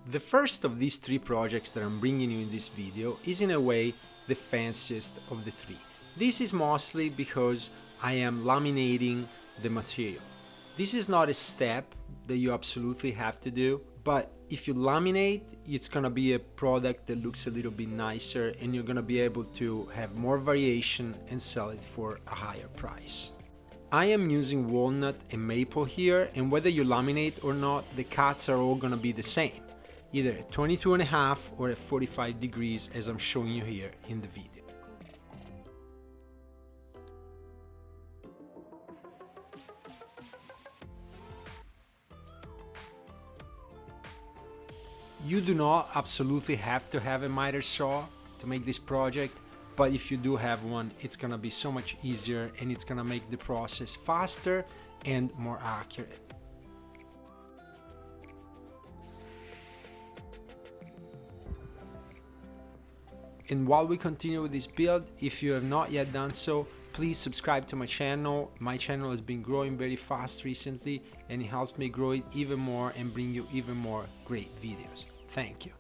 The first of these three projects that I'm bringing you in this video is in a way the fanciest of the three. This is mostly because I am laminating the material. This is not a step that you absolutely have to do, but if you laminate, it's gonna be a product that looks a little bit nicer and you're gonna be able to have more variation and sell it for a higher price. I am using walnut and maple here, and whether you laminate or not, the cuts are all gonna be the same, either at 22.5 or at 45 degrees as I'm showing you here in the video. You do not absolutely have to have a miter saw to make this project, but if you do have one, it's gonna be so much easier and it's gonna make the process faster and more accurate. And while we continue with this build, if you have not yet done so, please subscribe to my channel. My channel has been growing very fast recently and it helps me grow it even more and bring you even more great videos. Thank you.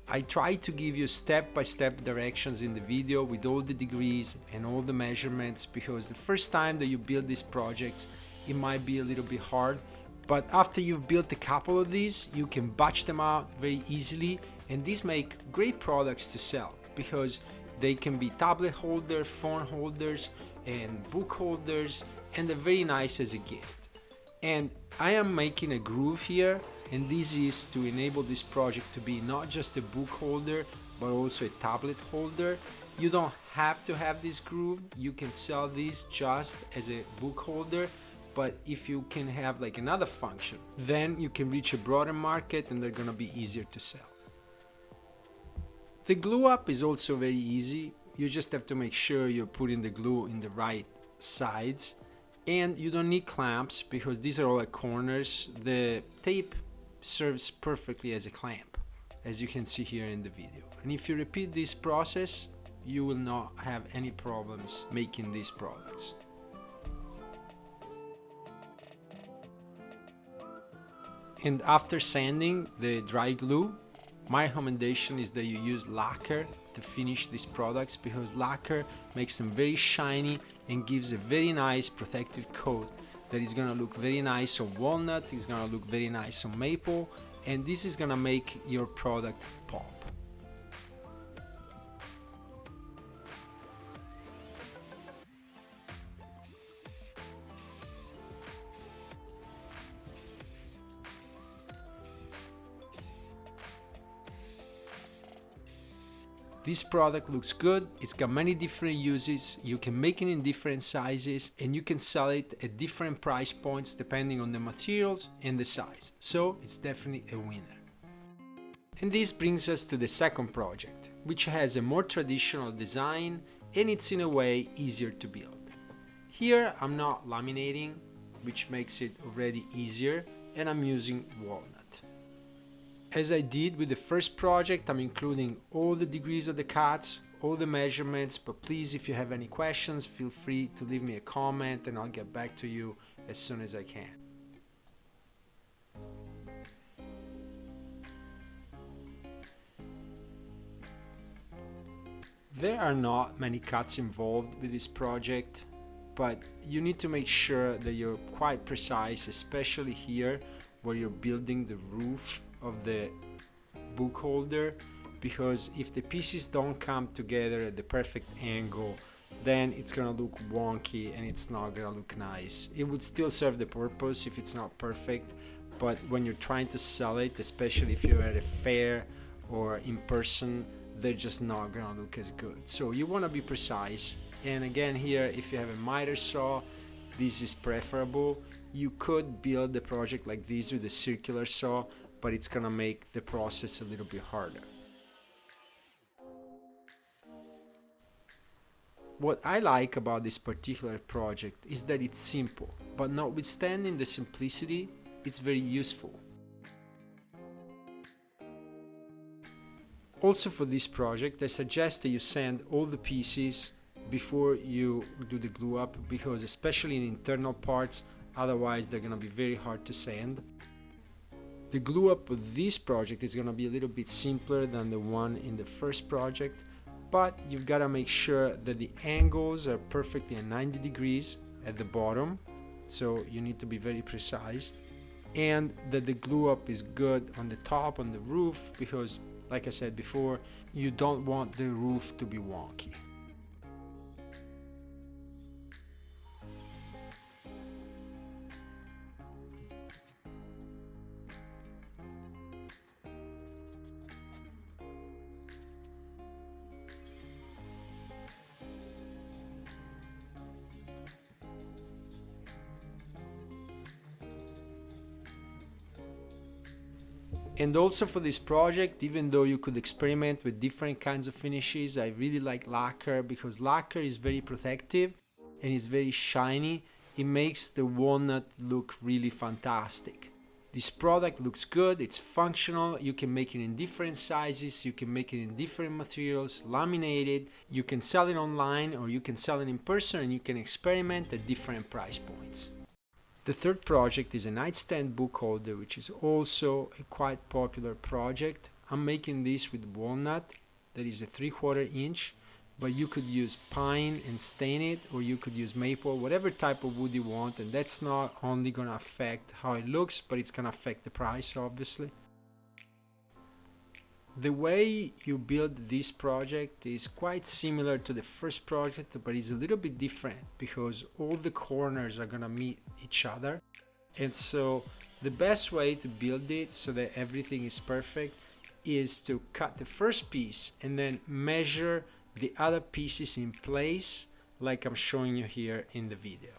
I try to give you step-by-step directions in the video with all the degrees and all the measurements, because the first time that you build these projects, it might be a little bit hard, but after you've built a couple of these, you can batch them out very easily, and these make great products to sell because they can be tablet holders, phone holders, and book holders, and they're very nice as a gift. And I am making a groove here, and this is to enable this project to be not just a book holder but also a tablet holder. You don't have to have this groove, you can sell these just as a book holder, but if you can have like another function, then you can reach a broader market and they're gonna be easier to sell. The glue up is also very easy. You just have to make sure you're putting the glue in the right sides, and you don't need clamps because these are all at corners. The tape serves perfectly as a clamp, as you can see here in the video. And if you repeat this process, you will not have any problems making these products. And after sanding the dry glue, my recommendation is that you use lacquer to finish these products, because lacquer makes them very shiny and gives a very nice protective coat that is gonna look very nice on walnut, it's gonna look very nice on maple, and this is gonna make your product pop. This product looks good, it's got many different uses, you can make it in different sizes, and you can sell it at different price points depending on the materials and the size. So it's definitely a winner. And this brings us to the second project, which has a more traditional design and it's in a way easier to build. Here I'm not laminating, which makes it already easier, and I'm using walnut. As I did with the first project, I'm including all the degrees of the cuts, all the measurements, but please, if you have any questions, feel free to leave me a comment and I'll get back to you as soon as I can. There are not many cuts involved with this project, but you need to make sure that you're quite precise, especially here where you're building the roof of the book holder, because if the pieces don't come together at the perfect angle, then it's gonna look wonky and it's not gonna look nice. It would still serve the purpose if it's not perfect, but when you're trying to sell it, especially if you're at a fair or in person, they're just not gonna look as good. So you wanna be precise. And again here, if you have a miter saw, this is preferable. You could build the project like this with a circular saw, but it's gonna make the process a little bit harder. What I like about this particular project is that it's simple, but notwithstanding the simplicity, it's very useful. Also for this project, I suggest that you sand all the pieces before you do the glue up, because especially in internal parts, otherwise they're gonna be very hard to sand. The glue up of this project is gonna be a little bit simpler than the one in the first project, but you've gotta make sure that the angles are perfectly at 90 degrees at the bottom, so you need to be very precise, and that the glue up is good on the top, on the roof, because like I said before, you don't want the roof to be wonky. And also for this project, even though you could experiment with different kinds of finishes, I really like lacquer because lacquer is very protective and it's very shiny. It makes the walnut look really fantastic. This product looks good, it's functional, you can make it in different sizes, you can make it in different materials, laminated, you can sell it online or you can sell it in person, and you can experiment at different price points. The third project is a nightstand book holder, which is also a quite popular project. I'm making this with walnut, that is a 3/4 inch, but you could use pine and stain it, or you could use maple, whatever type of wood you want, and that's not only gonna affect how it looks, but it's gonna affect the price, obviously. The way you build this project is quite similar to the first project, but it's a little bit different because all the corners are gonna meet each other. And so the best way to build it so that everything is perfect is to cut the first piece and then measure the other pieces in place like I'm showing you here in the video.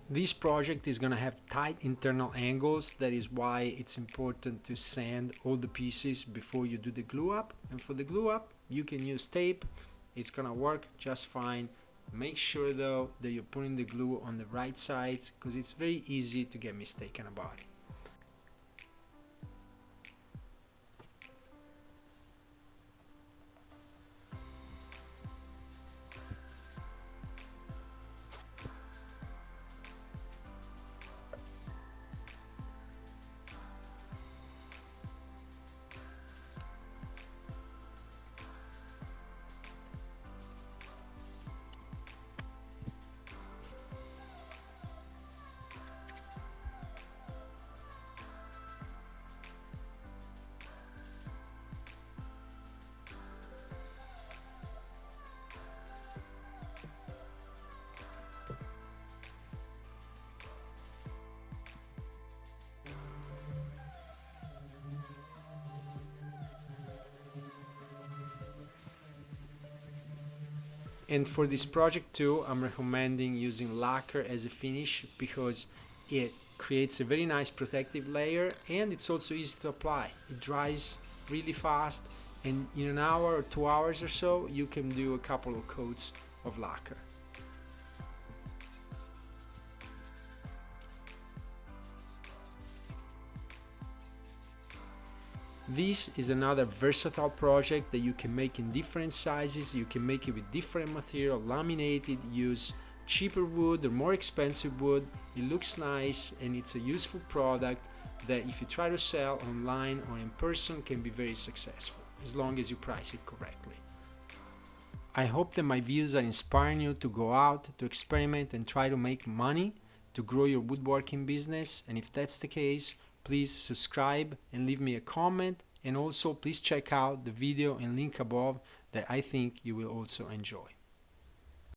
This project is going to have tight internal angles. That is why it's important to sand all the pieces before you do the glue up. And for the glue up, you can use tape. It's going to work just fine. Make sure though that you're putting the glue on the right sides because it's very easy to get mistaken about it. And for this project too, I'm recommending using lacquer as a finish because it creates a very nice protective layer and it's also easy to apply. It dries really fast and in an hour or 2 hours or so you can do a couple of coats of lacquer. This is another versatile project that you can make in different sizes. You can make it with different material, laminated, use cheaper wood or more expensive wood. It looks nice and it's a useful product that if you try to sell online or in person can be very successful as long as you price it correctly. I hope that my videos are inspiring you to go out, to experiment and try to make money, to grow your woodworking business, and if that's the case, please subscribe and leave me a comment And also please check out the video and link above that I think you will also enjoy.